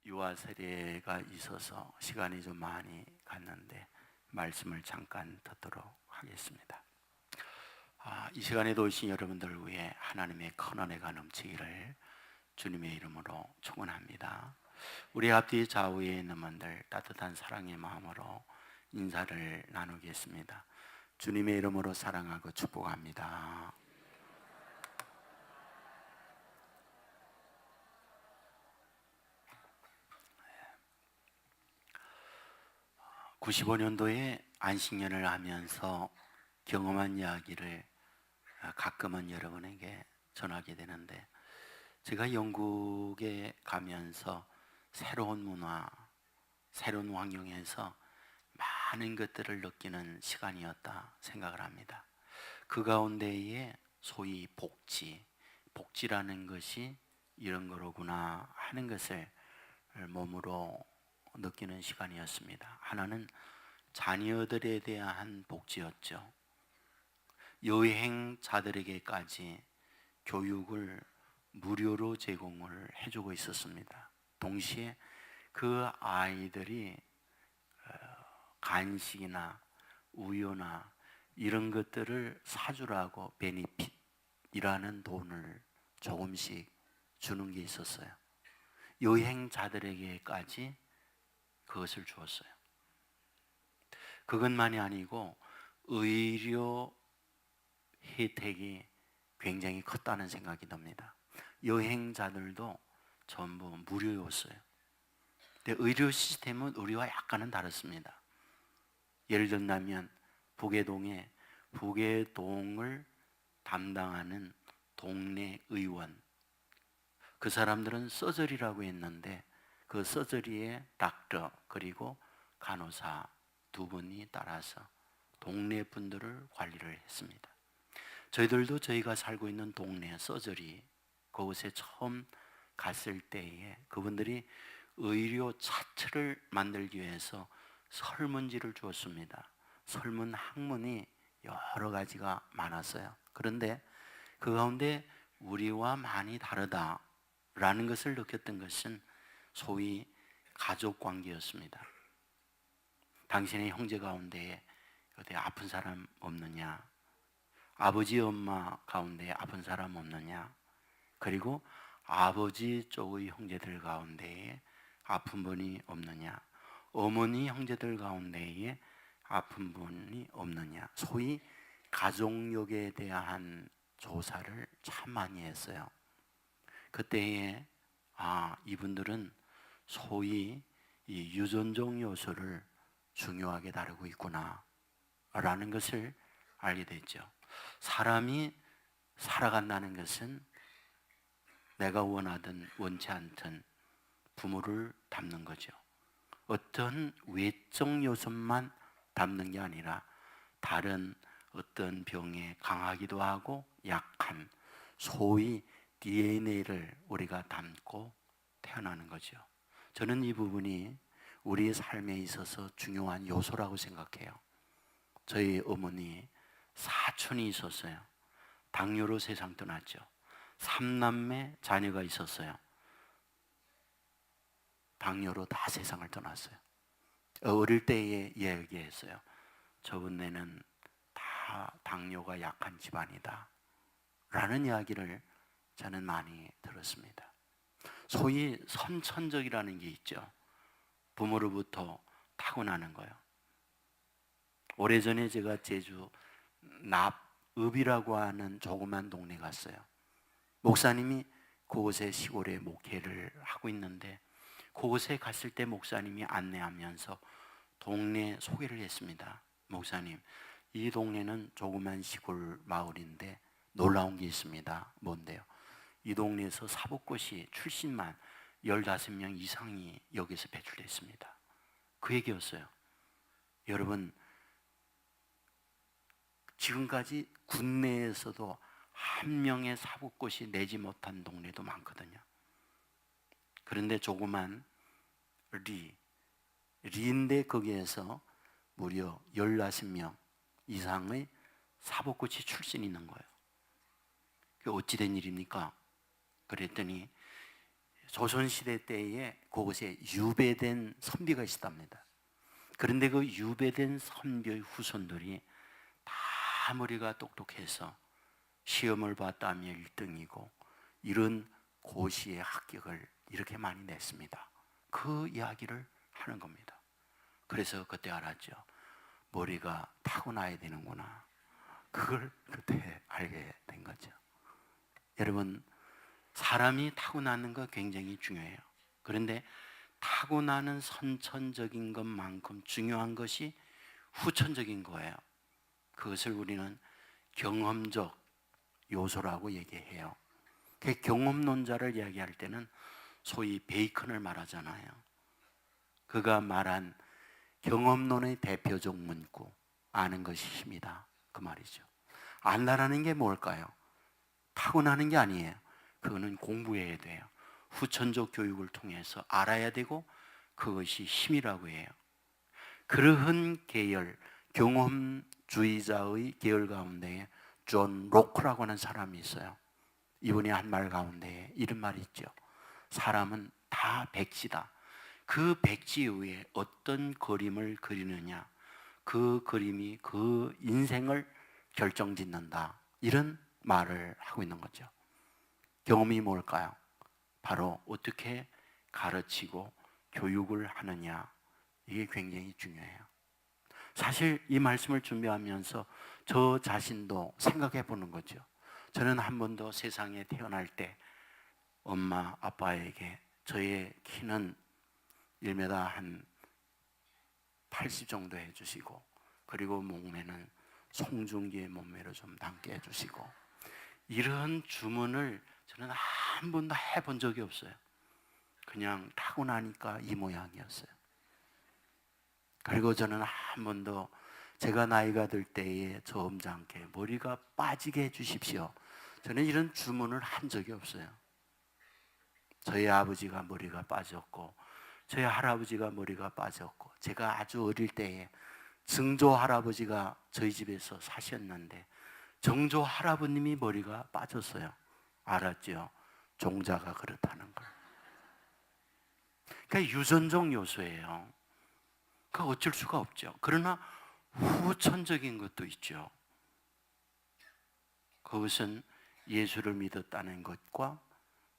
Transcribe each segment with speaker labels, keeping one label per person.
Speaker 1: 유아 세례가 있어서 시간이 좀 많이 갔는데 말씀을 잠깐 듣도록 하겠습니다. 이 시간에도 오신 여러분들을 위해 하나님의 큰 은혜가 넘치기를 주님의 이름으로 축원합니다. 우리 앞뒤 좌우에 있는 분들 따뜻한 사랑의 마음으로 인사를 나누겠습니다. 주님의 이름으로 사랑하고 축복합니다. 95년도에 안식년을 하면서 경험한 이야기를 가끔은 여러분에게 전하게 되는데, 제가 영국에 가면서 새로운 문화, 새로운 환경에서 많은 것들을 느끼는 시간이었다 생각을 합니다. 그 가운데에 소위 복지라는 것이 이런 거로구나 하는 것을 몸으로 느끼는 시간이었습니다. 하나는 자녀들에 대한 복지였죠. 여행자들에게까지 교육을 무료로 제공을 해주고 있었습니다. 동시에 그 아이들이 간식이나 우유나 이런 것들을 사주라고 베니핏이라는 돈을 조금씩 주는 게 있었어요. 여행자들에게까지 그것을 주었어요. 그것만이 아니고 의료 혜택이 굉장히 컸다는 생각이 듭니다. 여행자들도 전부 무료였어요. 근데 의료 시스템은 우리와 약간은 다릅니다. 예를 들면 북계동에 북계동을 담당하는 동네 의원, 그 사람들은 서저리라고 했는데 그 서저리에 닥터 그리고 간호사 두 분이 따라서 동네 분들을 관리를 했습니다. 저희들도 저희가 살고 있는 동네 서저리 그곳에 처음 갔을 때에 그분들이 의료 차트를 만들기 위해서 설문지를 주었습니다. 설문 학문이 여러 가지가 많았어요. 그런데 그 가운데 우리와 많이 다르다라는 것을 느꼈던 것은 소위 가족 관계였습니다. 당신의 형제 가운데 어디 아픈 사람 없느냐? 아버지 엄마 가운데 아픈 사람 없느냐? 그리고 아버지 쪽의 형제들 가운데에 아픈 분이 없느냐? 어머니 형제들 가운데에 아픈 분이 없느냐? 소위 가족력에 대한 조사를 참 많이 했어요. 그때에 이분들은 소위 이 유전적 요소를 중요하게 다루고 있구나 라는 것을 알게 됐죠. 사람이 살아간다는 것은 내가 원하든 원치 않든 부모를 닮는 거죠. 어떤 외적 요소만 닮는 게 아니라 다른 어떤 병에 강하기도 하고 약한 소위 DNA를 우리가 담고 태어나는 거죠. 저는 이 부분이 우리의 삶에 있어서 중요한 요소라고 생각해요. 저희 어머니 사촌이 있었어요. 당뇨로 세상 떠났죠. 3남매 자녀가 있었어요. 당뇨로 다 세상을 떠났어요. 어릴 때에 이야기했어요. 저번에는 다 당뇨가 약한 집안이다 라는 이야기를 저는 많이 들었습니다. 소위 선천적이라는 게 있죠. 부모로부터 타고나는 거예요. 오래전에 제가 제주 납읍이라고 하는 조그만 동네 갔어요. 목사님이 그곳에 시골에 목회를 하고 있는데 그곳에 갔을 때 목사님이 안내하면서 동네 소개를 했습니다. 목사님, 이 동네는 조그만 시골 마을인데 놀라운 게 있습니다. 뭔데요? 이 동네에서 사법고시 출신만 15명 이상이 여기서 배출됐습니다. 그 얘기였어요. 여러분, 지금까지 국내에서도 한 명의 사법고시 내지 못한 동네도 많거든요. 그런데 조그만 리인데 거기에서 무려 15명 이상의 사법고시 출신이 있는 거예요. 그게 어찌 된 일입니까? 그랬더니 조선시대 때에 그곳에 유배된 선비가 있었답니다. 그런데 그 유배된 선비의 후손들이 다 머리가 똑똑해서 시험을 봤다며 1등이고 이런 고시의 합격을 이렇게 많이 냈습니다. 그 이야기를 하는 겁니다. 그래서 그때 알았죠. 머리가 타고나야 되는구나. 그걸 그때 알게 된 거죠. 여러분, 사람이 타고나는 거 굉장히 중요해요. 그런데 타고나는 선천적인 것만큼 중요한 것이 후천적인 거예요. 그것을 우리는 경험적 요소라고 얘기해요. 그 경험론자를 이야기할 때는 소위 베이컨을 말하잖아요. 그가 말한 경험론의 대표적 문구, 아는 것이 힘이다, 그 말이죠. 안다라는 게 뭘까요? 타고나는 게 아니에요. 그거는 공부해야 돼요. 후천적 교육을 통해서 알아야 되고 그것이 힘이라고 해요. 그러한 계열, 경험주의자의 계열 가운데에 존 로크라고 하는 사람이 있어요. 이분이 한 말 가운데 이런 말이 있죠. 사람은 다 백지다. 그 백지 위에 어떤 그림을 그리느냐, 그 그림이 그 인생을 결정짓는다. 이런 말을 하고 있는 거죠. 경험이 뭘까요? 바로 어떻게 가르치고 교육을 하느냐, 이게 굉장히 중요해요. 사실 이 말씀을 준비하면서 저 자신도 생각해 보는 거죠. 저는 한 번도 세상에 태어날 때 엄마, 아빠에게 저의 키는 1m 한 80 정도 해주시고, 그리고 몸매는 송중기의 몸매로 좀 닮게 해주시고, 이런 주문을 저는 한 번도 해본 적이 없어요. 그냥 타고나니까 이 모양이었어요. 그리고 저는 한 번도 제가 나이가 들 때에 점잖게 머리가 빠지게 해주십시오, 저는 이런 주문을 한 적이 없어요. 저희 아버지가 머리가 빠졌고 저희 할아버지가 머리가 빠졌고, 제가 아주 어릴 때에 증조 할아버지가 저희 집에서 사셨는데 정조 할아버님이 머리가 빠졌어요. 알았죠? 종자가 그렇다는 걸. 그러니까 유전적 요소예요. 그 어쩔 수가 없죠. 그러나 후천적인 것도 있죠. 그것은 예수를 믿었다는 것과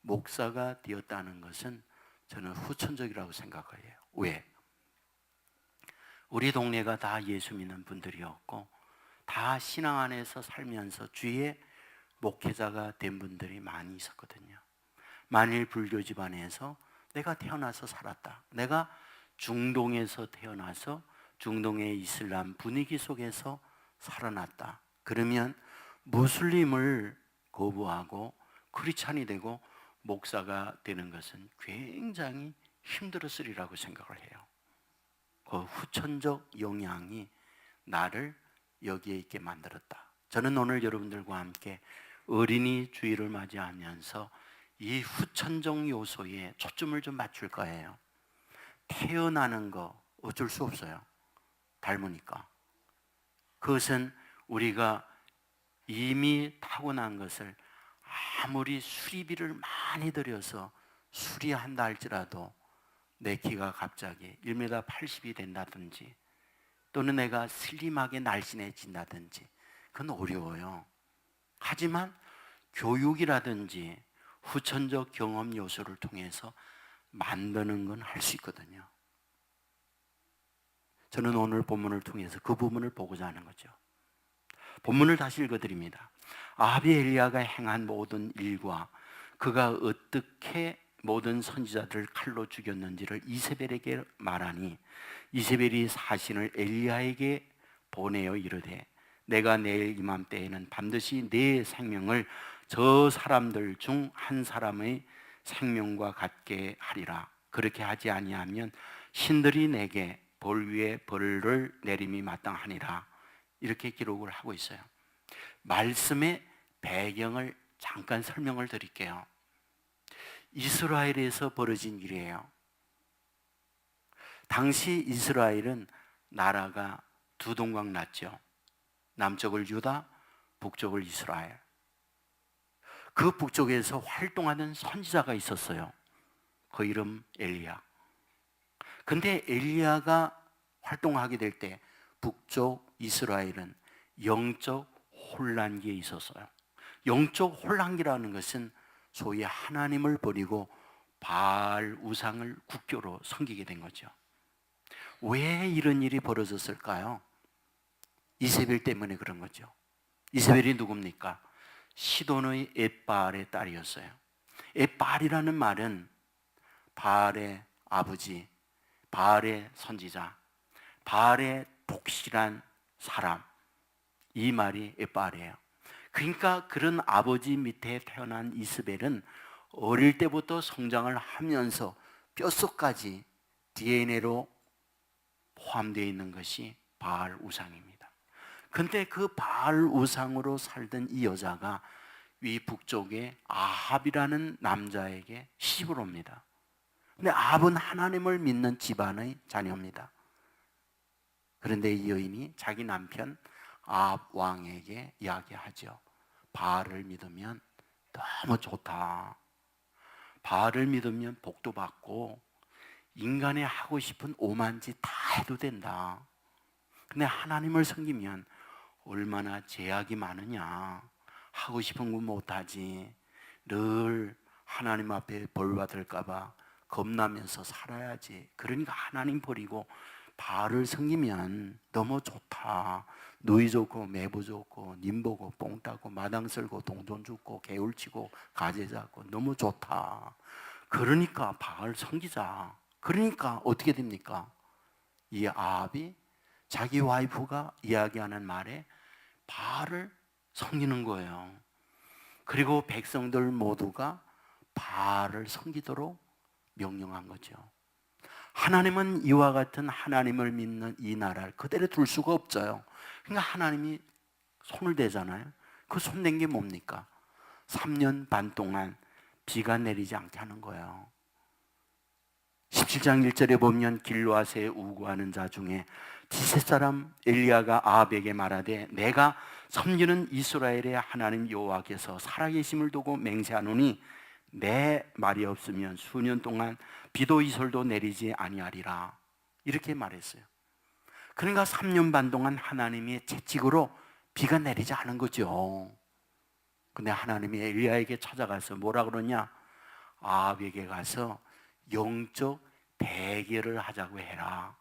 Speaker 1: 목사가 되었다는 것은 저는 후천적이라고 생각해요. 왜? 우리 동네가 다 예수 믿는 분들이었고 다 신앙 안에서 살면서 주위에 목회자가 된 분들이 많이 있었거든요. 만일 불교 집안에서 내가 태어나서 살았다, 내가 중동에서 태어나서 중동의 이슬람 분위기 속에서 살아났다, 그러면 무슬림을 거부하고 크리스찬이 되고 목사가 되는 것은 굉장히 힘들었으리라고 생각을 해요. 그 후천적 영향이 나를 여기에 있게 만들었다. 저는 오늘 여러분들과 함께 어린이 주일을 맞이하면서 이 후천적 요소에 초점을 좀 맞출 거예요. 태어나는 거 어쩔 수 없어요. 닮으니까. 그것은 우리가 이미 타고난 것을 아무리 수리비를 많이 들여서 수리한다 할지라도 내 키가 갑자기 1m 80이 된다든지 또는 내가 슬림하게 날씬해진다든지 그건 어려워요. 하지만 교육이라든지 후천적 경험 요소를 통해서 만드는 건 할 수 있거든요. 저는 오늘 본문을 통해서 그 부분을 보고자 하는 거죠. 본문을 다시 읽어드립니다. 아합이 엘리야가 행한 모든 일과 그가 어떻게 모든 선지자들을 칼로 죽였는지를 이세벨에게 말하니 이세벨이 사신을 엘리야에게 보내어 이르되 내가 내일 이맘때에는 반드시 내 생명을 저 사람들 중 한 사람의 생명과 같게 하리라. 그렇게 하지 아니하면 신들이 내게 벌 위에 벌을 내림이 마땅하니라. 이렇게 기록을 하고 있어요. 말씀의 배경을 잠깐 설명을 드릴게요. 이스라엘에서 벌어진 일이에요. 당시 이스라엘은 나라가 두 동강 났죠. 남쪽을 유다, 북쪽을 이스라엘. 그 북쪽에서 활동하는 선지자가 있었어요. 그 이름 엘리야. 근데 엘리야가 활동하게 될 때 북쪽 이스라엘은 영적 혼란기에 있었어요. 영적 혼란기라는 것은 소위 하나님을 버리고 바알 우상을 국교로 섬기게 된 거죠. 왜 이런 일이 벌어졌을까요? 이세벨 때문에 그런 거죠. 이세벨이 누굽니까? 시돈의 엣바알의 딸이었어요. 엣바알이라는 말은 바알의 아버지, 바알의 선지자, 바알의 독실한 사람, 이 말이 엣바알이에요. 그러니까 그런 아버지 밑에 태어난 이스벨은 어릴 때부터 성장을 하면서 뼛속까지 DNA로 포함되어 있는 것이 바알 우상입니다. 근데 그 바알 우상으로 살던 이 여자가 위 북쪽에 아합이라는 남자에게 시집을 옵니다. 근데 아합은 하나님을 믿는 집안의 자녀입니다. 그런데 이 여인이 자기 남편 아합 왕에게 이야기하죠. 바알을 믿으면 너무 좋다. 바알을 믿으면 복도 받고 인간이 하고 싶은 오만 짓 다 해도 된다. 근데 하나님을 섬기면 얼마나 제약이 많으냐. 하고 싶은 건 못하지. 늘 하나님 앞에 벌 받을까 봐 겁나면서 살아야지. 그러니까 하나님 버리고 바알을 섬기면 너무 좋다. 누이 좋고 매부 좋고 님 보고 뽕 따고 마당 쓸고 동전 줍고 개울 치고 가재 잡고 너무 좋다. 그러니까 바알 섬기자. 그러니까 어떻게 됩니까? 이 아합이 자기 와이프가 이야기하는 말에 바알을 섬기는 거예요. 그리고 백성들 모두가 바알을 섬기도록 명령한 거죠. 하나님은 이와 같은 하나님을 믿는 이 나라를 그대로 둘 수가 없어요. 그러니까 하나님이 손을 대잖아요. 그 손 댄 게 뭡니까? 3년 반 동안 비가 내리지 않게 하는 거예요. 17장 1절에 보면 길르앗에 우구하는 자 중에 디셋 사람 엘리야가 아합에게 말하되 내가 섬기는 이스라엘의 하나님 여호와께서 살아계심을 두고 맹세하노니 내 말이 없으면 수년 동안 비도 이슬도 내리지 아니하리라. 이렇게 말했어요. 그러니까 3년 반 동안 하나님의 채찍으로 비가 내리지 않은 거죠. 근데 하나님이 엘리야에게 찾아가서 뭐라 그러냐? 아합에게 가서 영적 대결을 하자고 해라.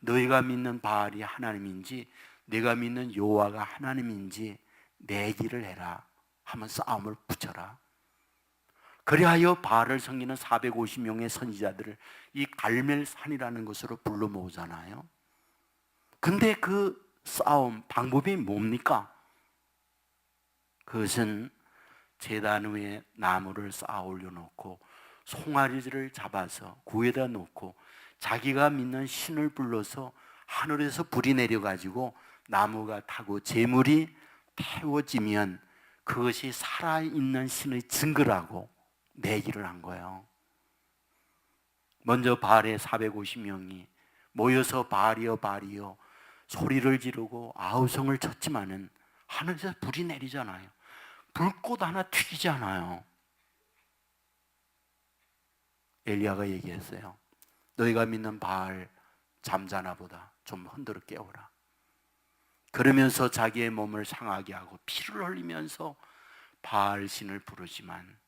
Speaker 1: 너희가 믿는 바알이 하나님인지 내가 믿는 여호와가 하나님인지 내기를 해라. 하면 싸움을 붙여라. 그리하여 바알을 섬기는 450명의 선지자들을 이 갈멜산이라는 곳으로 불러 모으잖아요. 근데 그 싸움 방법이 뭡니까? 그것은 제단 위에 나무를 쌓아 올려놓고 송아지를 잡아서 구에다 놓고 자기가 믿는 신을 불러서 하늘에서 불이 내려가지고 나무가 타고 재물이 태워지면 그것이 살아있는 신의 증거라고 내기를 한 거예요. 먼저 바알의 450명이 모여서 바알이여 바알이여 소리를 지르고 아우성을 쳤지만은 하늘에서 불이 내리잖아요. 불꽃 하나 튀기지 않아요. 엘리야가 얘기했어요. 너희가 믿는 바알 잠자나 보다. 좀 흔들어 깨워라. 그러면서 자기의 몸을 상하게 하고 피를 흘리면서 바알 신을 부르지만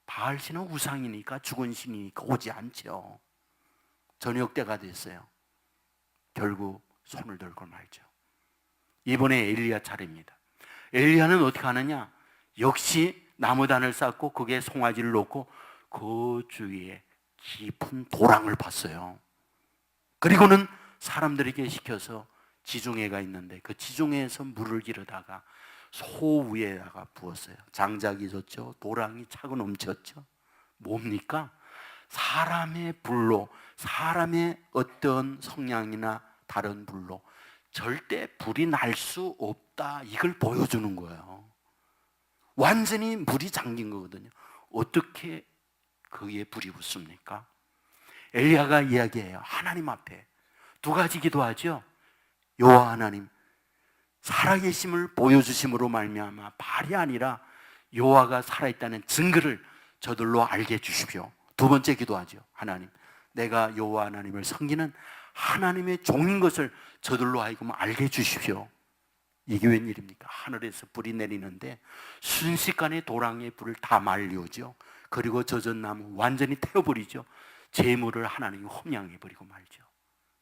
Speaker 1: 바알 신은 우상이니까 죽은 신이니까 오지 않죠. 저녁 때가 됐어요. 결국 손을 들고 말죠. 이번에 엘리야 차례입니다. 엘리야는 어떻게 하느냐? 역시 나무단을 쌓고 거기에 송아지를 놓고 그 주위에 깊은 도랑을 팠어요. 그리고는 사람들에게 시켜서 지중해가 있는데 그 지중해에서 물을 기르다가 소 위에다가 부었어요. 장작이 졌죠. 도랑이 차고 넘쳤죠. 뭡니까? 사람의 불로, 사람의 어떤 성향이나 다른 불로 절대 불이 날 수 없다. 이걸 보여주는 거예요. 완전히 물이 잠긴 거거든요. 어떻게 거기에 불이 붙습니까? 엘리야가 이야기해요. 하나님 앞에 두 가지 기도하죠. 여호와 하나님, 살아계심을 보여주심으로 말미암아 바알이 아니라 여호와가 살아있다는 증거를 저들로 알게 해주십시오. 두 번째 기도하죠. 하나님, 내가 여호와 하나님을 섬기는 하나님의 종인 것을 저들로 하여금 알게 해주십시오. 이게 웬일입니까? 하늘에서 불이 내리는데 순식간에 도랑의 불을 다 말리오죠. 그리고 젖은 나무 완전히 태워버리죠. 재물을 하나님이 홈양해버리고 말죠.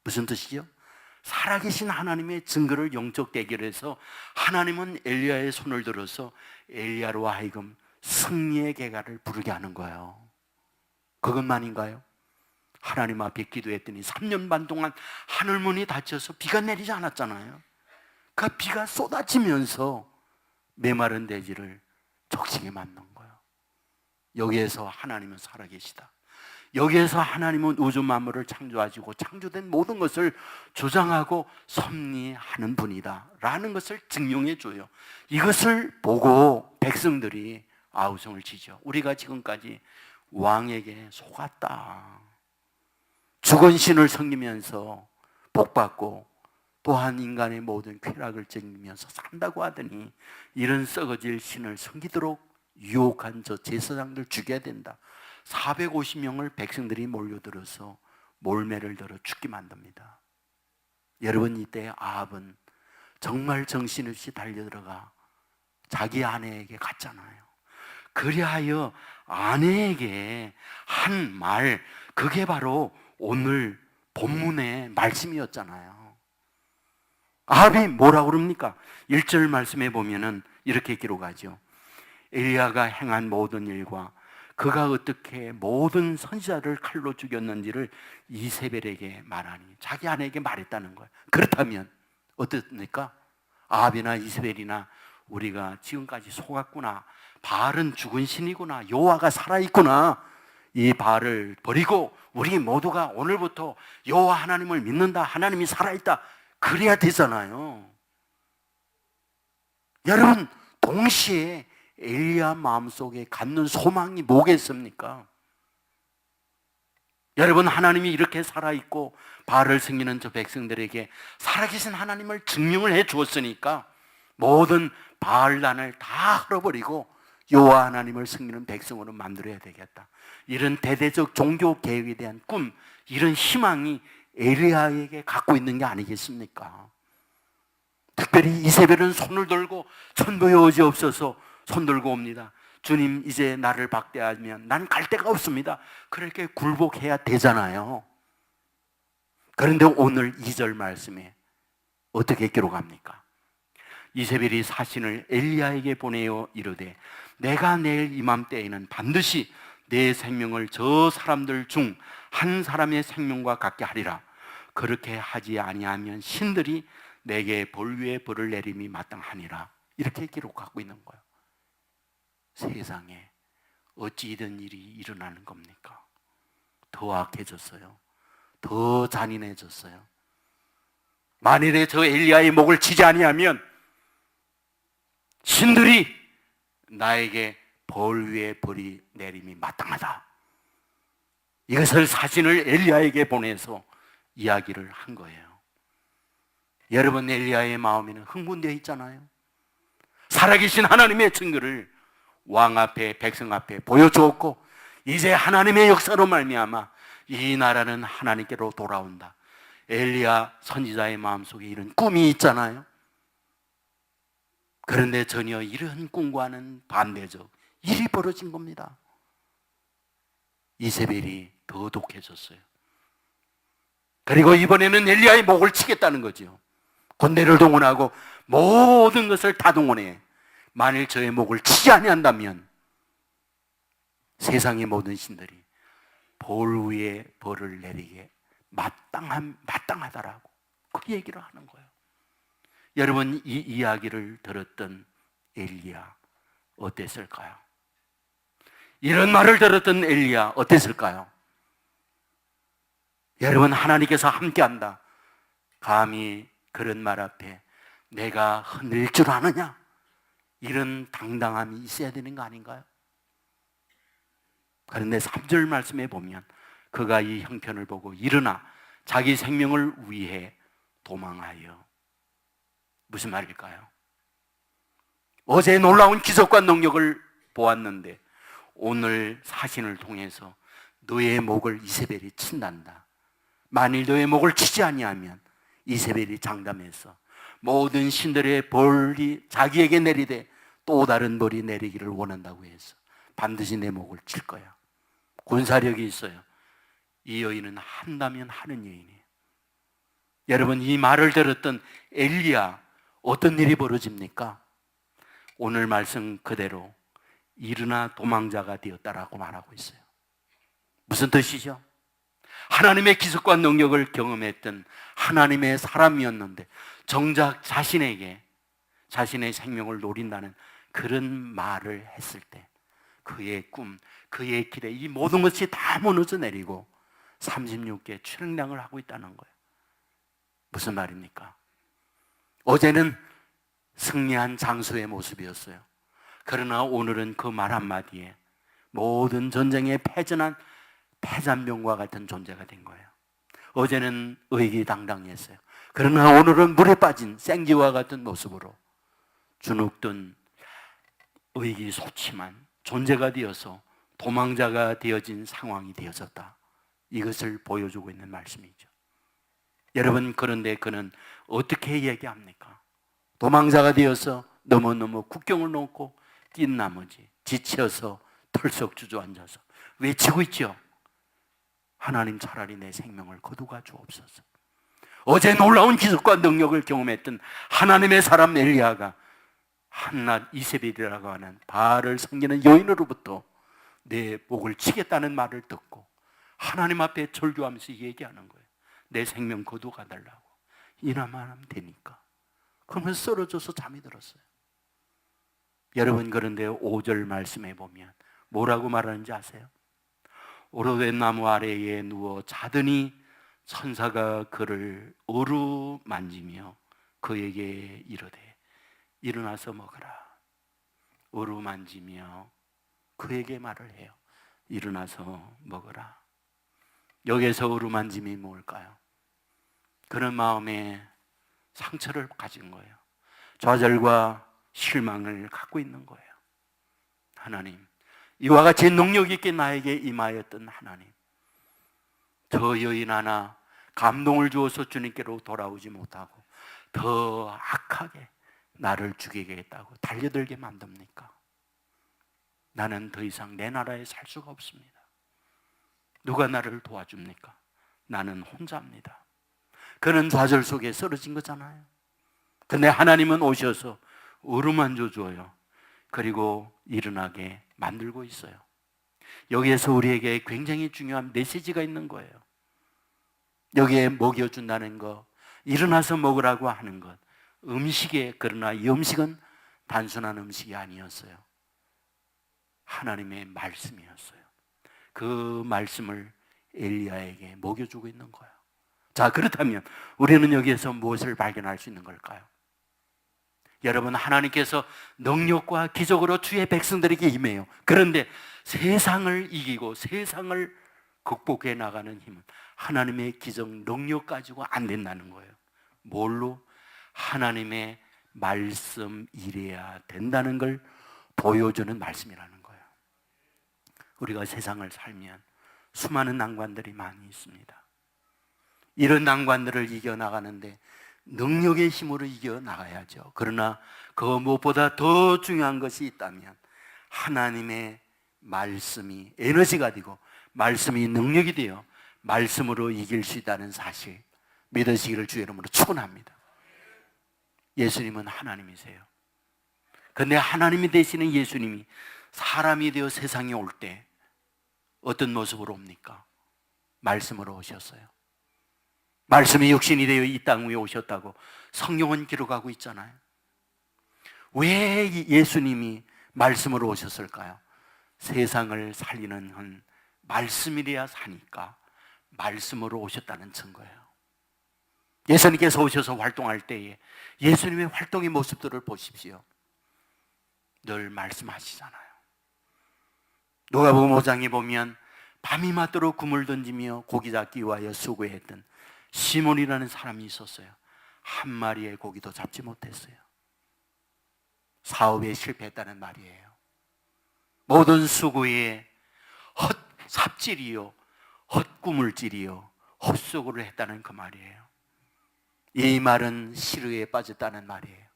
Speaker 1: 무슨 뜻이죠? 살아계신 하나님의 증거를 영적 대결해서 하나님은 엘리야의 손을 들어서 엘리야로 하여금 승리의 계가를 부르게 하는 거예요. 그것만인가요? 하나님 앞에 기도했더니 3년 반 동안 하늘문이 닫혀서 비가 내리지 않았잖아요. 그 비가 쏟아지면서 메마른 대지를 적시게 만든 거예요. 여기에서 하나님은 살아계시다. 여기에서 하나님은 우주 만물을 창조하시고 창조된 모든 것을 조장하고 섭리하는 분이다 라는 것을 증명해 줘요. 이것을 보고 백성들이 아우성을 치죠. 우리가 지금까지 왕에게 속았다. 죽은 신을 섬기면서 복받고 또한 인간의 모든 쾌락을 즐기면서 산다고 하더니 이런 썩어질 신을 섬기도록 유혹한 저 제사장들 죽여야 된다. 450명을 백성들이 몰려들어서 몰매를 들어 죽게 만듭니다. 여러분, 이때 아합은 정말 정신없이 달려들어가 자기 아내에게 갔잖아요. 그리하여 아내에게 한 말, 그게 바로 오늘 본문의 말씀이었잖아요. 아합이 뭐라고 그럽니까? 1절 말씀에 보면은 이렇게 기록하죠. 엘리야가 행한 모든 일과 그가 어떻게 모든 선지자를 칼로 죽였는지를 이세벨에게 말하니, 자기 아내에게 말했다는 거예요. 그렇다면 어떻습니까? 아합이나 이세벨이나 우리가 지금까지 속았구나, 바알은 죽은 신이구나, 여호와가 살아있구나, 이 바알을 버리고 우리 모두가 오늘부터 여호와 하나님을 믿는다, 하나님이 살아있다, 그래야 되잖아요. 여러분, 동시에 엘리야 마음속에 갖는 소망이 뭐겠습니까? 여러분, 하나님이 이렇게 살아있고 바알을 섬기는 저 백성들에게 살아계신 하나님을 증명을 해 주었으니까 모든 바알단을 다 헐어버리고 여호와 하나님을 섬기는 백성으로 만들어야 되겠다. 이런 대대적 종교 계획에 대한 꿈, 이런 희망이 엘리야에게 갖고 있는 게 아니겠습니까? 특별히 이세벨은 손을 들고 천부의 어지없어서 손 들고 옵니다. 주님, 이제 나를 박대하면 난 갈 데가 없습니다. 그렇게 굴복해야 되잖아요. 그런데 오늘 2절 말씀에 어떻게 기록합니까? 이세벨이 사신을 엘리야에게 보내어 이르되 내가 내일 이맘때에는 반드시 내 생명을 저 사람들 중 한 사람의 생명과 같게 하리라. 그렇게 하지 아니하면 신들이 내게 벌 위에 벌을 내림이 마땅하니라. 이렇게 기록하고 있는 거예요. 세상에 어찌 이런 일이 일어나는 겁니까? 더 악해졌어요. 더 잔인해졌어요. 만일에 저 엘리야의 목을 치지 아니하면 신들이 나에게 벌 위에 벌이 내림이 마땅하다. 이것을 사신을 엘리야에게 보내서 이야기를 한 거예요. 여러분, 엘리야의 마음에는 흥분되어 있잖아요. 살아계신 하나님의 증거를 왕 앞에, 백성 앞에 보여주었고 이제 하나님의 역사로 말미암아 이 나라는 하나님께로 돌아온다. 엘리야 선지자의 마음속에 이런 꿈이 있잖아요. 그런데 전혀 이런 꿈과는 반대적 일이 벌어진 겁니다. 이세벨이 더 독해졌어요. 그리고 이번에는 엘리야의 목을 치겠다는 거죠. 군대를 동원하고 모든 것을 다 동원해. 만일 저의 목을 치지 아니한다면 세상의 모든 신들이 벌 위에 벌을 내리게 마땅하다라고 그 얘기를 하는 거예요. 여러분, 이 이야기를 들었던 엘리야 어땠을까요? 이런 말을 들었던 엘리야 어땠을까요? 여러분, 하나님께서 함께한다. 감히 그런 말 앞에 내가 흔들 줄 아느냐? 이런 당당함이 있어야 되는 거 아닌가요? 그런데 3절 말씀에 보면 그가 이 형편을 보고 일어나 자기 생명을 위해 도망하여. 무슨 말일까요? 어제 놀라운 기적과 능력을 보았는데 오늘 사신을 통해서 너의 목을 이세벨이 친단다. 만일 너의 목을 치지 아니하면 이세벨이 장담해서 모든 신들의 벌이 자기에게 내리되 또 다른 벌이 내리기를 원한다고 해서 반드시 내 목을 칠 거야. 군사력이 있어요. 이 여인은 한다면 하는 여인이에요. 여러분, 이 말을 들었던 엘리야, 어떤 일이 벌어집니까? 오늘 말씀 그대로 일어나 도망자가 되었다라고 말하고 있어요. 무슨 뜻이죠? 하나님의 기술과 능력을 경험했던 하나님의 사람이었는데 정작 자신에게 자신의 생명을 노린다는 그런 말을 했을 때 그의 꿈, 그의 길에 이 모든 것이 다 무너져 내리고 36개 출행량을 하고 있다는 거예요. 무슨 말입니까? 어제는 승리한 장수의 모습이었어요. 그러나 오늘은 그 말 한마디에 모든 전쟁에 패전한 패잔병과 같은 존재가 된 거예요. 어제는 의기당당했어요. 그러나 오늘은 물에 빠진 생쥐와 같은 모습으로 주눅든 의기소침한 존재가 되어서 도망자가 되어진 상황이 되어졌다. 이것을 보여주고 있는 말씀이죠. 여러분, 그런데 그는 어떻게 얘기합니까? 도망자가 되어서 너무너무 국경을 놓고 뛴 나머지 지쳐서 털썩 주저앉아서 외치고 있죠. 하나님, 차라리 내 생명을 거두가 주옵소서. 어제 놀라운 기술과 능력을 경험했던 하나님의 사람 엘리야가 한낱 이세벨이라고 하는 바알을 섬기는 여인으로부터 내 목을 치겠다는 말을 듣고 하나님 앞에 절규하면서 얘기하는 거예요. 내 생명 거두가 달라고. 이나만 하면 되니까. 그러면 쓰러져서 잠이 들었어요. 여러분, 그런데 5절 말씀에 보면 뭐라고 말하는지 아세요? 오로된 나무 아래에 누워 자더니 천사가 그를 어루만지며 그에게 이르되 일어나서 먹으라. 어루만지며 그에게 말을 해요. 일어나서 먹으라. 여기에서 어루만짐이 뭘까요? 그런 마음에 상처를 가진 거예요. 좌절과 실망을 갖고 있는 거예요. 하나님, 이와 같이 능력 있게 나에게 임하였던 하나님, 저 여인 하나 감동을 주어서 주님께로 돌아오지 못하고 더 악하게 나를 죽이겠다고 달려들게 만듭니까? 나는 더 이상 내 나라에 살 수가 없습니다. 누가 나를 도와줍니까? 나는 혼자입니다. 그는 좌절 속에 쓰러진 거잖아요. 근데 하나님은 오셔서 어루만져 줘요. 그리고 일어나게 만들고 있어요. 여기에서 우리에게 굉장히 중요한 메시지가 있는 거예요. 여기에 먹여준다는 것, 일어나서 먹으라고 하는 것, 음식에, 그러나 이 음식은 단순한 음식이 아니었어요. 하나님의 말씀이었어요. 그 말씀을 엘리야에게 먹여주고 있는 거예요. 자, 그렇다면 우리는 여기에서 무엇을 발견할 수 있는 걸까요? 여러분, 하나님께서 능력과 기적으로 주의 백성들에게 임해요. 그런데 세상을 이기고 세상을 극복해 나가는 힘은 하나님의 기적 능력 가지고 안 된다는 거예요. 뭘로? 하나님의 말씀 이래야 된다는 걸 보여주는 말씀이라는 거예요. 우리가 세상을 살면 수많은 난관들이 많이 있습니다. 이런 난관들을 이겨나가는데 능력의 힘으로 이겨나가야죠. 그러나 그 무엇보다 더 중요한 것이 있다면 하나님의 말씀이 에너지가 되고 말씀이 능력이 되어 말씀으로 이길 수 있다는 사실 믿으시기를 주의 이름으로 축원합니다. 예수님은 하나님이세요. 그런데 하나님이 되시는 예수님이 사람이 되어 세상에 올 때 어떤 모습으로 옵니까? 말씀으로 오셨어요. 말씀이 육신이 되어 이 땅 위에 오셨다고 성경은 기록하고 있잖아요. 왜 예수님이 말씀으로 오셨을까요? 세상을 살리는 한 말씀이래야 사니까 말씀으로 오셨다는 증거예요. 예수님께서 오셔서 활동할 때에 예수님의 활동의 모습들을 보십시오. 늘 말씀하시잖아요. 누가복음 5장에 보면 밤이 맞도록 그물 던지며 고기 잡기 위하여 수고했던 시몬이라는 사람이 있었어요. 한 마리의 고기도 잡지 못했어요. 사업에 실패했다는 말이에요. 모든 수고에 헛삽질이요 헛꿈을찌리여 헛속으로 했다는 그 말이에요. 이 말은 시르에 빠졌다는 말이에요.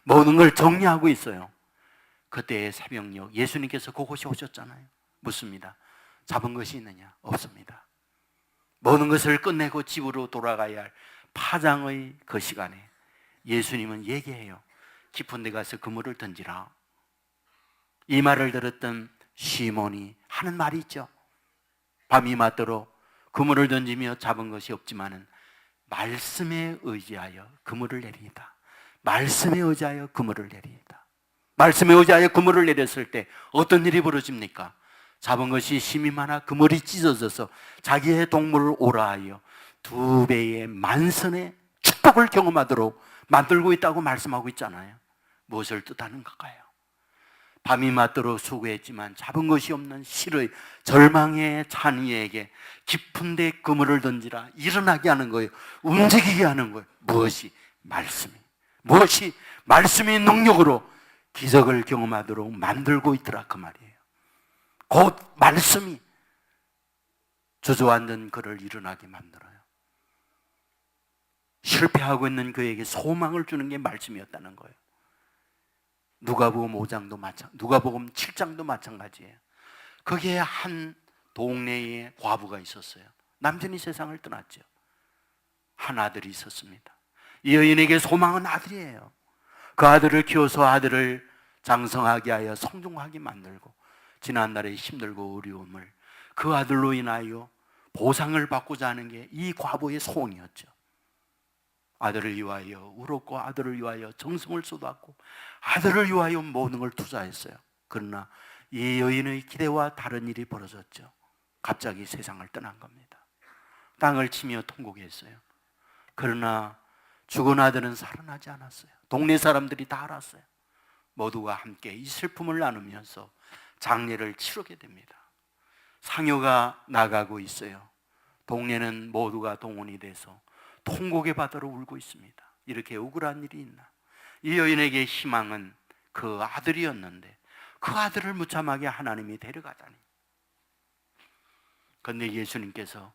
Speaker 1: 모든 걸 정리하고 있어요. 그때의 새벽녘 예수님께서 그곳에 오셨잖아요. 묻습니다. 잡은 것이 있느냐? 없습니다. 모든 것을 끝내고 집으로 돌아가야 할 파장의 그 시간에 예수님은 얘기해요. 깊은 데 가서 그물을 던지라. 이 말을 들었던 시몬이 하는 말이 있죠. 밤이 맞도록 그물을 던지며 잡은 것이 없지만은 말씀에 의지하여 그물을 내리이다. 말씀에 의지하여 그물을 내리이다. 말씀에 의지하여 그물을 내렸을 때 어떤 일이 벌어집니까? 잡은 것이 힘이 많아 그물이 찢어져서 자기의 동물을 오라 하여 2배의 만선의 축복을 경험하도록 만들고 있다고 말씀하고 있잖아요. 무엇을 뜻하는 걸까요? 밤이 맞도록 수고했지만 잡은 것이 없는 시르의 절망의 찬이에게 깊은 데 그물을 던지라. 일어나게 하는 거예요. 움직이게 하는 거예요. 무엇이? 말씀이. 무엇이? 말씀의 능력으로 기적을 경험하도록 만들고 있더라 그 말이에요. 곧 말씀이 주저앉은 그를 일어나게 만들어요. 실패하고 있는 그에게 소망을 주는 게 말씀이었다는 거예요. 누가복음 5장도 누가복음 7장도 마찬가지예요. 거기에 한 동네에 과부가 있었어요. 남편이 세상을 떠났죠. 한 아들이 있었습니다. 이 여인에게 소망은 아들이에요. 그 아들을 키워서 아들을 장성하게 하여 성종하게 만들고 지난날의 힘들고 어려움을 그 아들로 인하여 보상을 받고자 하는 게 이 과부의 소원이었죠. 아들을 위하여 울었고 아들을 위하여 정성을 쏟았고 아들을 위하여 모든 걸 투자했어요. 그러나 이 여인의 기대와 다른 일이 벌어졌죠. 갑자기 세상을 떠난 겁니다. 땅을 치며 통곡했어요. 그러나 죽은 아들은 살아나지 않았어요. 동네 사람들이 다 알았어요. 모두가 함께 이 슬픔을 나누면서 장례를 치르게 됩니다. 상여가 나가고 있어요. 동네는 모두가 동원이 돼서 통곡의 바다로 울고 있습니다. 이렇게 억울한 일이 있나? 이 여인에게 희망은 그 아들이었는데 그 아들을 무참하게 하나님이 데려가다니. 그런데 예수님께서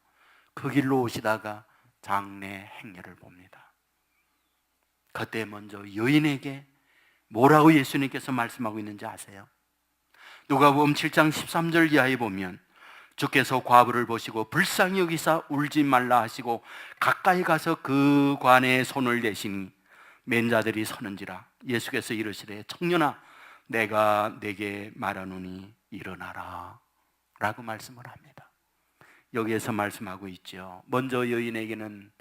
Speaker 1: 그 길로 오시다가 장례 행렬을 봅니다. 그때 먼저 여인에게 뭐라고 예수님께서 말씀하고 있는지 아세요? 누가복음 7장 13절 이하에 보면 주께서 과부를 보시고 불쌍히 여기사 울지 말라 하시고 가까이 가서 그 관에 손을 대시니 맨자들이 서는지라. 예수께서 이르시되 청년아 내가 네게 말하노니 일어나라 라고 말씀을 합니다. 여기에서 말씀하고 있죠. 먼저 여인에게는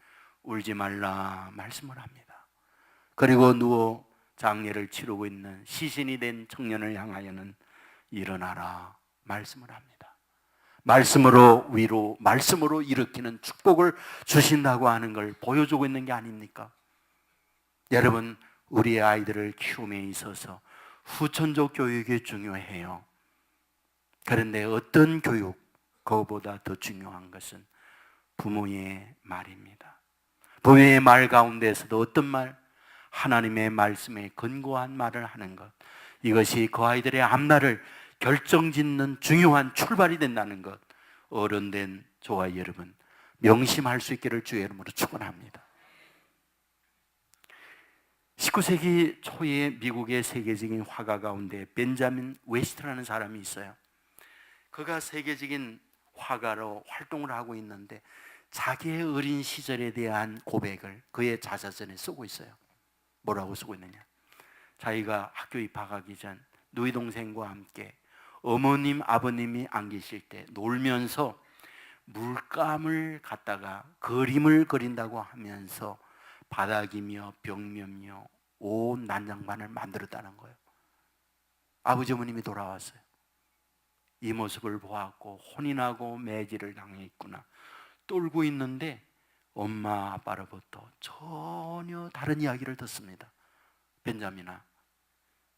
Speaker 1: 울지 말라 말씀을 합니다. 그리고 누워 장례를 치르고 있는 시신이 된 청년을 향하여는 일어나라 말씀을 합니다. 말씀으로 위로, 말씀으로 일으키는 축복을 주신다고 하는 걸 보여주고 있는 게 아닙니까? 여러분, 우리의 아이들을 키움에 있어서 후천적 교육이 중요해요. 그런데 어떤 교육, 그거보다 더 중요한 것은 부모의 말입니다. 부모의 말 가운데서도 어떤 말? 하나님의 말씀에 근거한 말을 하는 것. 이것이 그 아이들의 앞날을 결정짓는 중요한 출발이 된다는 것, 어른된 저와 여러분 명심할 수 있기를 주의 이름으로 축원합니다. 19세기 초에 미국의 세계적인 화가 가운데 벤자민 웨스트라는 사람이 있어요. 그가 세계적인 화가로 활동을 하고 있는데 자기의 어린 시절에 대한 고백을 그의 자서전에 쓰고 있어요. 뭐라고 쓰고 있느냐? 자기가 학교 입학하기 전 누이 동생과 함께 어머님, 아버님이 안 계실 때 놀면서 물감을 갖다가 그림을 그린다고 하면서 바닥이며 벽면이며 온 난장판을 만들었다는 거예요. 아버지 어머님이 돌아왔어요. 이 모습을 보았고 혼이 나고 매질을 당했구나 떨고 있는데 엄마 아빠로부터 전혀 다른 이야기를 듣습니다. 벤자민아,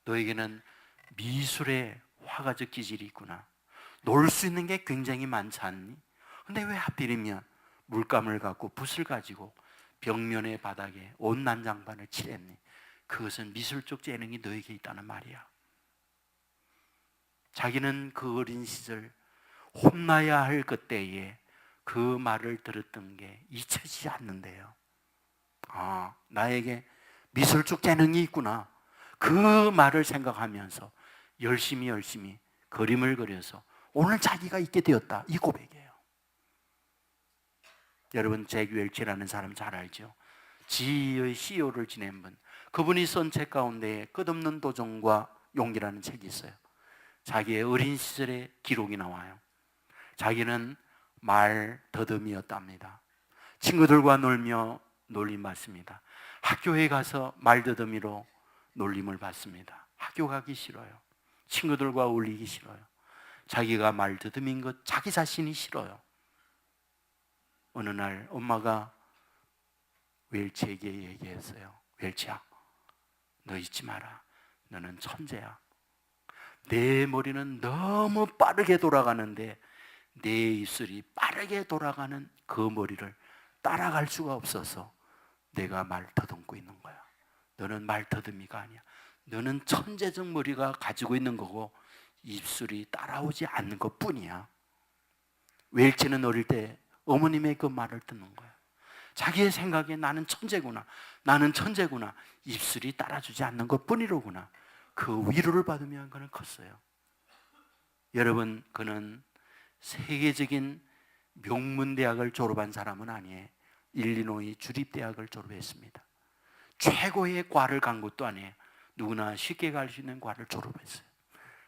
Speaker 1: 너에게는 미술의 화가적 기질이 있구나. 놀 수 있는 게 굉장히 많지 않니? 근데 왜 하필이면 물감을 갖고 붓을 가지고 벽면의 바닥에 온 난장판을 칠했니? 그것은 미술적 재능이 너에게 있다는 말이야. 자기는 그 어린 시절 혼나야 할 그때에 그 말을 들었던 게 잊혀지지 않는데요. 아, 나에게 미술적 재능이 있구나. 그 말을 생각하면서 열심히 그림을 그려서 오늘 자기가 있게 되었다. 이 고백이에요. 여러분, 잭 웰치라는 사람 잘 알죠? 지의 CEO를 지낸 분. 그분이 쓴 책 가운데 끝없는 도전과 용기라는 책이 있어요. 자기의 어린 시절의 기록이 나와요. 자기는 말 더듬이였답니다. 친구들과 놀며 놀림 받습니다. 학교에 가서 말 더듬이로 놀림을 받습니다. 학교 가기 싫어요. 친구들과 어울리기 싫어요. 자기가 말 더듬인 것 자기 자신이 싫어요. 어느 날 엄마가 웰치에게 얘기했어요. 웰치야, 너 잊지 마라. 너는 천재야. 내 머리는 너무 빠르게 돌아가는데 내 입술이 빠르게 돌아가는 그 머리를 따라갈 수가 없어서 내가 말 더듬고 있는 거야. 너는 말 더듬이가 아니야. 너는 천재적 머리가 가지고 있는 거고 입술이 따라오지 않는 것 뿐이야. 웰치는 어릴 때 어머님의 그 말을 듣는 거야. 자기의 생각에 나는 천재구나. 입술이 따라주지 않는 것 뿐이로구나. 그 위로를 받으며 그는 컸어요. 여러분, 그는 세계적인 명문대학을 졸업한 사람은 아니에요. 일리노이 주립대학을 졸업했습니다. 최고의 과를 간 것도 아니에요. 누구나 쉽게 갈 수 있는 과를 졸업했어요.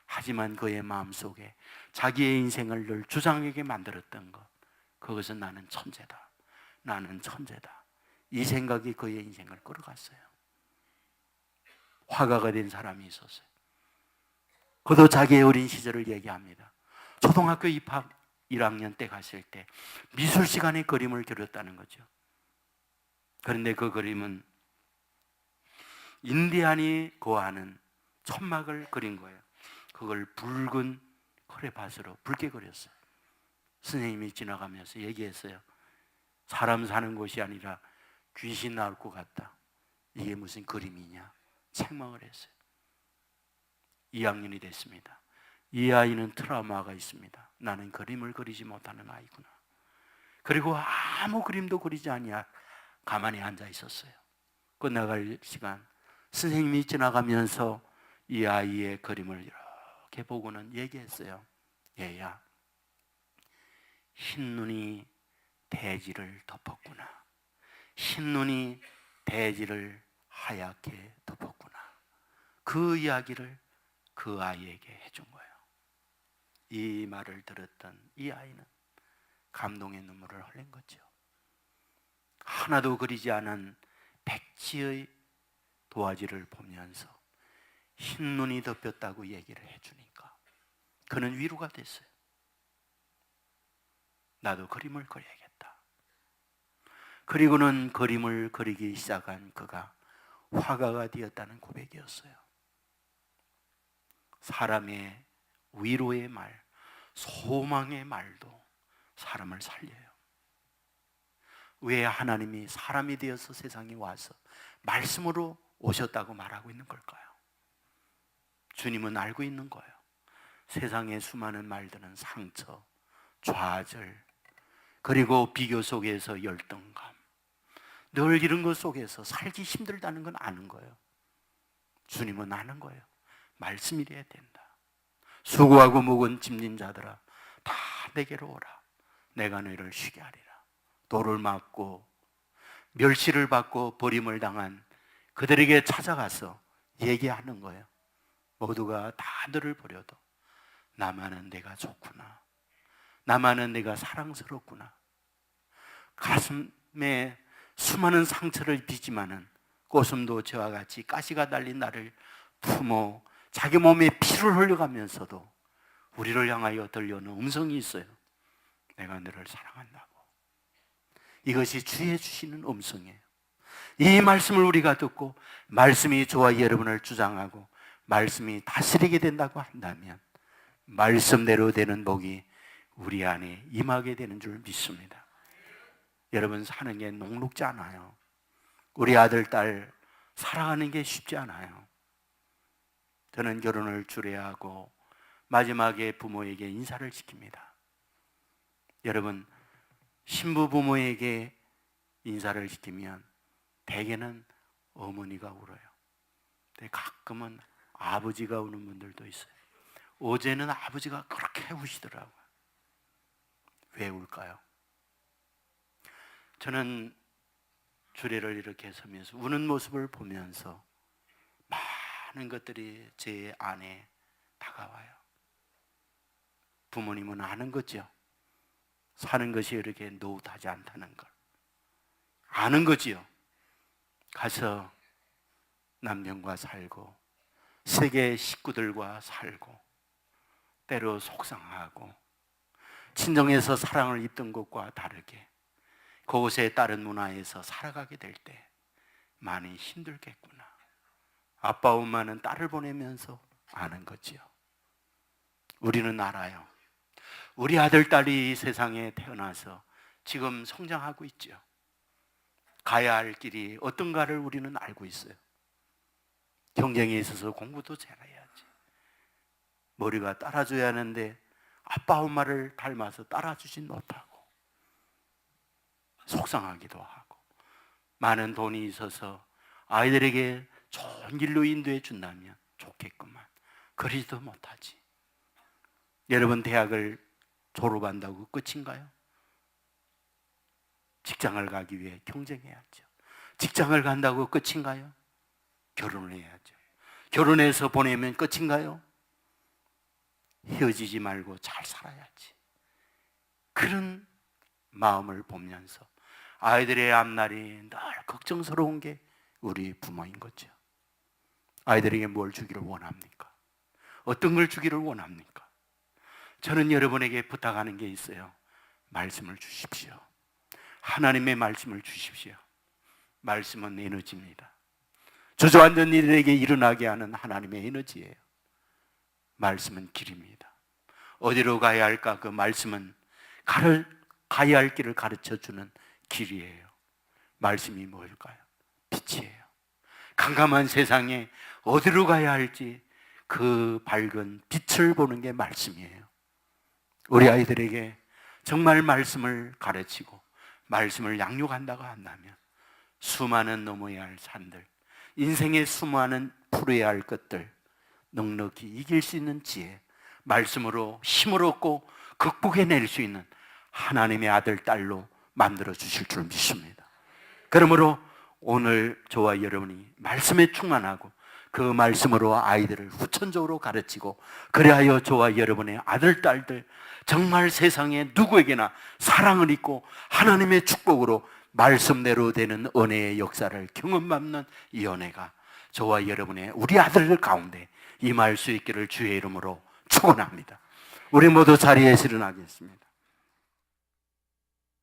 Speaker 1: 하지만 그의 마음속에 자기의 인생을 늘 주장하게 만들었던 것, 그것은 나는 천재다. 이 생각이 그의 인생을 끌어갔어요. 화가가 된 사람이 있었어요. 그도 자기의 어린 시절을 얘기합니다. 초등학교 입학 1학년 때 갔을 때 미술 시간에 그림을 그렸다는 거죠. 그런데 그 그림은 인디안이 거하는 천막을 그린 거예요. 그걸 붉은 크레파스로 붉게 그렸어요. 선생님이 지나가면서 얘기했어요. 사람 사는 곳이 아니라 귀신 나올 것 같다. 이게 무슨 그림이냐? 책망을 했어요. 2학년이 됐습니다. 이 아이는 트라우마가 있습니다. 나는 그림을 그리지 못하는 아이구나. 그리고 아무 그림도 그리지 아니하 가만히 앉아 있었어요. 끝나갈 시간, 선생님이 지나가면서 이 아이의 그림을 이렇게 보고는 얘기했어요. 얘야, 흰눈이 대지를 덮었구나. 흰눈이 대지를 하얗게 덮었구나. 그 이야기를 그 아이에게 해준 거예요. 이 말을 들었던 이 아이는 감동의 눈물을 흘린 거죠. 하나도 그리지 않은 백지의 도화지를 보면서 흰눈이 덮였다고 얘기를 해주니까 그는 위로가 됐어요. 나도 그림을 그려야겠다. 그리고는 그림을 그리기 시작한 그가 화가가 되었다는 고백이었어요. 사람의 위로의 말, 소망의 말도 사람을 살려요. 왜 하나님이 사람이 되어서 세상에 와서 말씀으로 오셨다고 말하고 있는 걸까요? 주님은 알고 있는 거예요. 세상의 수많은 말들은 상처, 좌절, 그리고 비교 속에서 열등감, 늘 이런 것 속에서 살기 힘들다는 건 아는 거예요. 주님은 아는 거예요. 말씀이래야 된다. 수고하고 무거운 짐진 자들아, 다 내게로 오라. 내가 너희를 쉬게 하리라. 돌을 맞고 멸시를 받고 버림을 당한 그들에게 찾아가서 얘기하는 거예요. 모두가 다 너를 버려도 나만은 내가 좋구나. 나만은 내가 사랑스럽구나. 가슴에 수많은 상처를 입히지만은 꽃음도 저와 같이 가시가 달린 나를 품어 자기 몸에 피를 흘려가면서도 우리를 향하여 들려오는 음성이 있어요. 내가 너를 사랑한다고. 이것이 주의 주시는 음성이에요. 이 말씀을 우리가 듣고 말씀이 저와 여러분을 주장하고 말씀이 다스리게 된다고 한다면 말씀대로 되는 복이 우리 안에 임하게 되는 줄 믿습니다. 여러분, 사는 게 녹록지 않아요. 우리 아들, 딸 사랑하는 게 쉽지 않아요. 저는 결혼을 주례 하고 마지막에 부모에게 인사를 시킵니다. 여러분, 신부 부모에게 인사를 시키면 대개는 어머니가 울어요. 근데 가끔은 아버지가 우는 분들도 있어요. 어제는 아버지가 그렇게 우시더라고요. 왜 울까요? 저는 주례를 이렇게 서면서 우는 모습을 보면서 많은 것들이 제 안에 다가와요. 부모님은 아는 거죠. 사는 것이 이렇게 노릇하지 않다는 걸 아는 거지요. 가서 남편과 살고 세계 식구들과 살고 때로 속상하고 친정에서 사랑을 입던 것과 다르게 그곳에 다른 문화에서 살아가게 될 때 많이 힘들겠구나. 아빠 엄마는 딸을 보내면서 아는 거지요. 우리는 알아요. 우리 아들 딸이 세상에 태어나서 지금 성장하고 있죠. 가야 할 길이 어떤가를 우리는 알고 있어요. 경쟁에 있어서 공부도 잘해야지. 머리가 따라줘야 하는데 아빠 엄마를 닮아서 따라주진 못하고 속상하기도 하고, 많은 돈이 있어서 아이들에게 좋은 길로 인도해 준다면 좋겠구만. 그러지도 못하지. 여러분, 대학을 졸업한다고 끝인가요? 직장을 가기 위해 경쟁해야죠. 직장을 간다고 끝인가요? 결혼을 해야죠. 결혼해서 보내면 끝인가요? 헤어지지 말고 잘 살아야지. 그런 마음을 보면서 아이들의 앞날이 늘 걱정스러운 게 우리 부모인 거죠. 아이들에게 뭘 주기를 원합니까? 어떤 걸 주기를 원합니까? 저는 여러분에게 부탁하는 게 있어요. 말씀을 주십시오. 하나님의 말씀을 주십시오. 말씀은 에너지입니다. 주저앉은 이들에게 일어나게 하는 하나님의 에너지예요. 말씀은 길입니다. 어디로 가야 할까? 그 말씀은 가야 할 길을 가르쳐주는 길이에요. 말씀이 뭘까요? 빛이에요. 캄캄한 세상에 어디로 가야 할지 그 밝은 빛을 보는 게 말씀이에요. 우리 아이들에게 정말 말씀을 가르치고 말씀을 양육한다고 한다면 수많은 넘어야 할 산들, 인생의 수많은 풀어야 할 것들 넉넉히 이길 수 있는 지혜, 말씀으로 힘을 얻고 극복해낼 수 있는 하나님의 아들, 딸로 만들어 주실 줄 믿습니다. 그러므로 오늘 저와 여러분이 말씀에 충만하고 그 말씀으로 아이들을 후천적으로 가르치고, 그리하여 저와 여러분의 아들, 딸들 정말 세상에 누구에게나 사랑을 입고 하나님의 축복으로 말씀대로 되는 은혜의 역사를 경험받는 이 은혜가 저와 여러분의 우리 아들들 가운데 임할 수 있기를 주의 이름으로 축원합니다. 우리 모두 자리에서 일어나겠습니다.